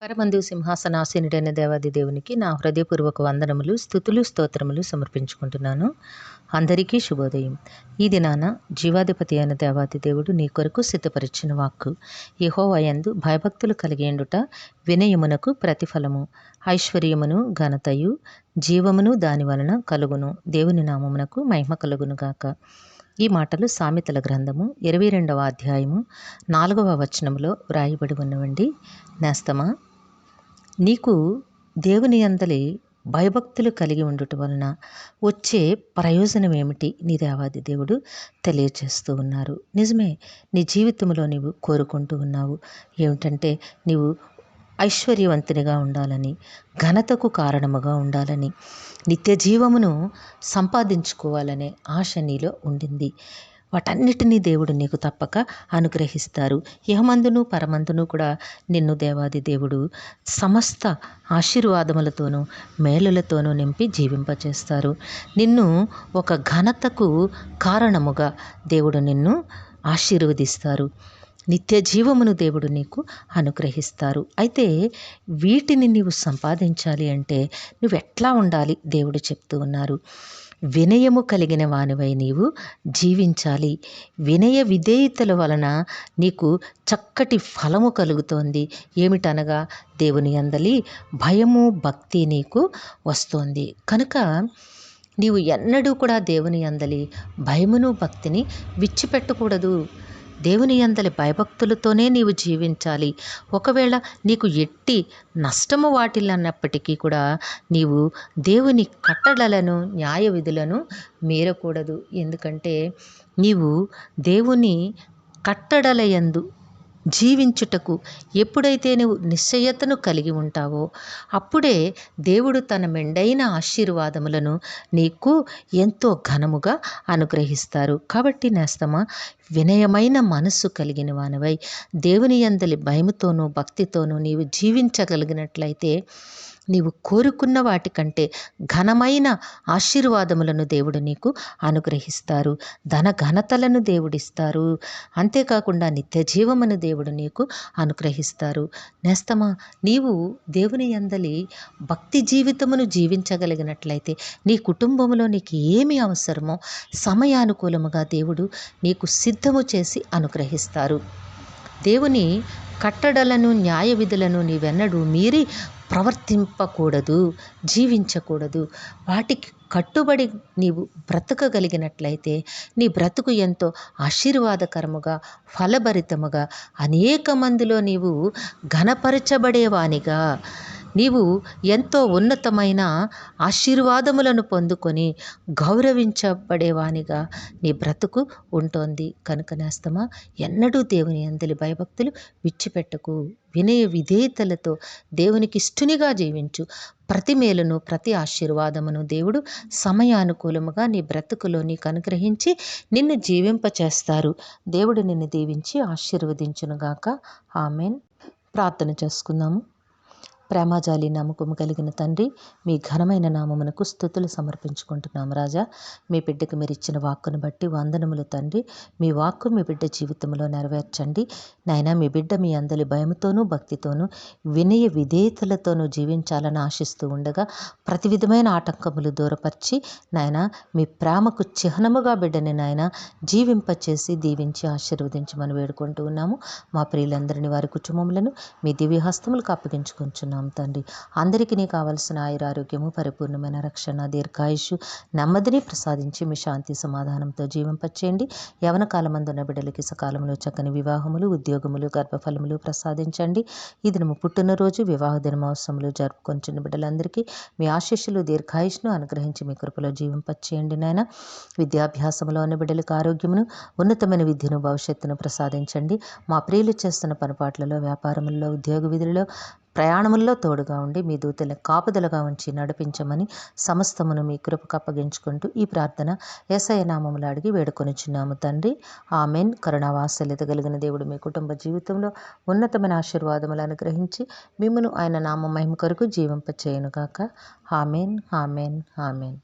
పరమందు సింహాసనాసీనుడైన దేవాది దేవునికి నా హృదయపూర్వక వందనములు, స్తుతులు, స్తోత్రములు సమర్పించుకుంటున్నాను. అందరికీ శుభోదయం. ఈ దినాన జీవాధిపతి అయిన దేవాది దేవుడు నీ కొరకు సిద్ధపరిచిన వాక్కు, యెహోవా యందు భయభక్తులు కలిగియుండుట వినయమునకు ప్రతిఫలము, ఐశ్వర్యమును ఘనతయు జీవమును దాని వలన కలుగును. దేవుని నామమునకు మహిమ కలుగునుగాక. ఈ మాటలు సామెతల గ్రంథము 22వ అధ్యాయము 4వ వచనములో వ్రాయబడి ఉన్నవండి. నేస్తమా, నీకు దేవుని యందలి భయభక్తులు కలిగి ఉండుట వలన వచ్చే ప్రయోజనం ఏమిటి నీ దేవాది దేవుడు తెలియజేస్తూ ఉన్నారు. నిజమే, నీ జీవితంలో నీవు కోరుకుంటూ ఉన్నావు ఏమిటంటే నీవు ఐశ్వర్యవంతునిగా ఉండాలని, ఘనతకు కారణముగా ఉండాలని, నిత్య జీవమును సంపాదించుకోవాలనే ఆశ నీలో ఉండింది. వాటన్నిటినీ దేవుడు నీకు తప్పక అనుగ్రహిస్తారు. ఇహమందును పరమందును కూడా నిన్ను దేవాది దేవుడు సమస్త ఆశీర్వాదములతోనూ మేలులతోనూ నింపి జీవింపచేస్తారు. నిన్ను ఒక ఘనతకు కారణముగా దేవుడు నిన్ను ఆశీర్వదిస్తారు. నిత్య జీవమును దేవుడు నీకు అనుగ్రహిస్తారు. అయితే వీటిని నీవు సంపాదించాలి అంటే నువ్వెట్లా ఉండాలి దేవుడు చెప్తూ ఉన్నారు. వినయము కలిగిన వానివై నీవు జీవించాలి. వినయ విధేయతల వలన నీకు చక్కటి ఫలము కలుగుతోంది. ఏమిటనగా దేవుని యందలి భయము భక్తి నీకు వస్తోంది. కనుక నీవు ఎన్నడూ కూడా దేవుని యందలి భయమును భక్తిని విడిచిపెట్టకూడదు. దేవుని యందలి భయభక్తులతోనే నీవు జీవించాలి. ఒకవేళ నీకు ఎట్టి నష్టము వాటిల్లన్నప్పటికీ కూడా నీవు దేవుని కట్టడలను న్యాయ విధులను మీరకూడదు. ఎందుకంటే నీవు దేవుని కట్టడల యందు జీవించుటకు ఎప్పుడైతే నువ్వు నిశ్చయతను కలిగి ఉంటావో అప్పుడే దేవుడు తన మెండైన ఆశీర్వాదములను నీకు ఎంతో ఘనముగా అనుగ్రహిస్తారు. కాబట్టి నేస్తమా, వినయమైన మనస్సు కలిగిన వానివై దేవుని యందలి భయముతోనూ భక్తితోనూ నీవు జీవించగలిగినట్లయితే నీవు కోరుకున్న వాటికంటే ఘనమైన ఆశీర్వాదములను దేవుడు నీకు అనుగ్రహిస్తారు. ధన ఘనతలను దేవుడిస్తారు. అంతేకాకుండా నిత్య జీవమును దేవుడు నీకు అనుగ్రహిస్తారు. నేస్తమా, నీవు దేవుని యందలి భక్తి జీవితమును జీవించగలిగినట్లయితే నీ కుటుంబంలో నీకు ఏమి అవసరమో సమయానుకూలముగా దేవుడు నీకు సిద్ధము చేసి అనుగ్రహిస్తారు. దేవుని కట్టడలను న్యాయ విధులను నీవెన్నడూ మీరి ప్రవర్తింపకూడదు, జీవించకూడదు. వాటికి కట్టుబడి నీవు బ్రతకగలిగినట్లయితే నీ బ్రతుకు ఎంతో ఆశీర్వాదకరముగా ఫలభరితముగా అనేక మందిలో నీవు ఘనపరచబడేవానిగా, నీవు ఎంతో ఉన్నతమైన ఆశీర్వాదములను పొందుకొని గౌరవించబడేవానిగా నీ బ్రతుకు ఉంటోంది. కనుక నేస్తమా, ఎన్నడూ దేవుని యందలి భయభక్తులు విడిచిపెట్టకు. వినయ విధేయతలతో దేవునికి ఇష్టునిగా జీవించు. ప్రతి మేలును ప్రతి ఆశీర్వాదమును దేవుడు సమయానుకూలముగా నీ బ్రతుకులో నీకు అనుగ్రహించి నిన్ను జీవింపచేస్తారు. దేవుడు నిన్ను దీవించి ఆశీర్వదించునుగాక. ఆమెన్. ప్రార్థన చేసుకుందాము. ప్రేమజాలి నమ్మకము కలిగిన తండ్రి, మీ ఘనమైన నామమునకు స్తుతులు సమర్పించుకుంటున్నాము. రాజా, మీ బిడ్డకు మీరు ఇచ్చిన వాక్కును బట్టి వందనములు తండ్రి. మీ వాక్కు మీ బిడ్డ జీవితంలో నెరవేర్చండి నాయనా. మీ బిడ్డ మీ అందలి భయముతోనూ భక్తితోనూ వినయ విధేయతలతోనూ జీవించాలని ఆశిస్తూ ఉండగా ప్రతి విధమైన ఆటంకములు దూరపరిచి నాయనా మీ ప్రేమకు చిహ్నముగా బిడ్డని నాయన జీవింపచేసి దీవించి ఆశీర్వదించమని వేడుకుంటూ ఉన్నాము. మా ప్రియులందరినీ వారి కుటుంబములను మీ దివ్యహస్తములకు అప్పగించుకుంటున్నాము తండ్రి. అందరికీ నీ కావలసిన ఆయురారోగ్యము, పరిపూర్ణమైన రక్షణ, దీర్ఘాయుషు, నెమ్మదిని ప్రసాదించి మీ శాంతి సమాధానంతో జీవింపచేయండి. యవన కాలమందున్న బిడ్డలకి సకాలంలో చక్కని వివాహములు, ఉద్యోగములు, గర్భఫలములు ప్రసాదించండి. ఈ దినము పుట్టినరోజు, వివాహ దినమోత్సవములు జరుపుకొంచున్న బిడ్డలందరికీ మీ ఆశీస్సులు, దీర్ఘాయుష్ను అనుగ్రహించి మీ కృపలో జీవింపచేయండి నాయన. విద్యాభ్యాసంలో ఉన్న బిడ్డలకు ఆరోగ్యమును, ఉన్నతమైన విద్యను, భవిష్యత్తును ప్రసాదించండి. మా ప్రియులు చేస్తున్న పనిపాట్లలో, వ్యాపారముల్లో, ఉద్యోగ విధులలో, ప్రయాణముల్లో తోడుగా ఉండి మీ దూతల కాపుదలగా ఉంచి నడిపించమని సమస్తమును మీ కృపకు అప్పగించుకుంటూ ఈ ప్రార్థన యేసయ్య నామములో అడిగి వేడుకొనుచున్నాము తండ్రి. ఆమెన్. కరుణావాత్సల్యత కలిగిన దేవుడు మీ కుటుంబ జీవితంలో ఉన్నతమైన ఆశీర్వాదములు అనుగ్రహించి మిమ్మును ఆయన నామ మహిమ కొరకు జీవింపచేయునుగాక. Amen, amen, amen.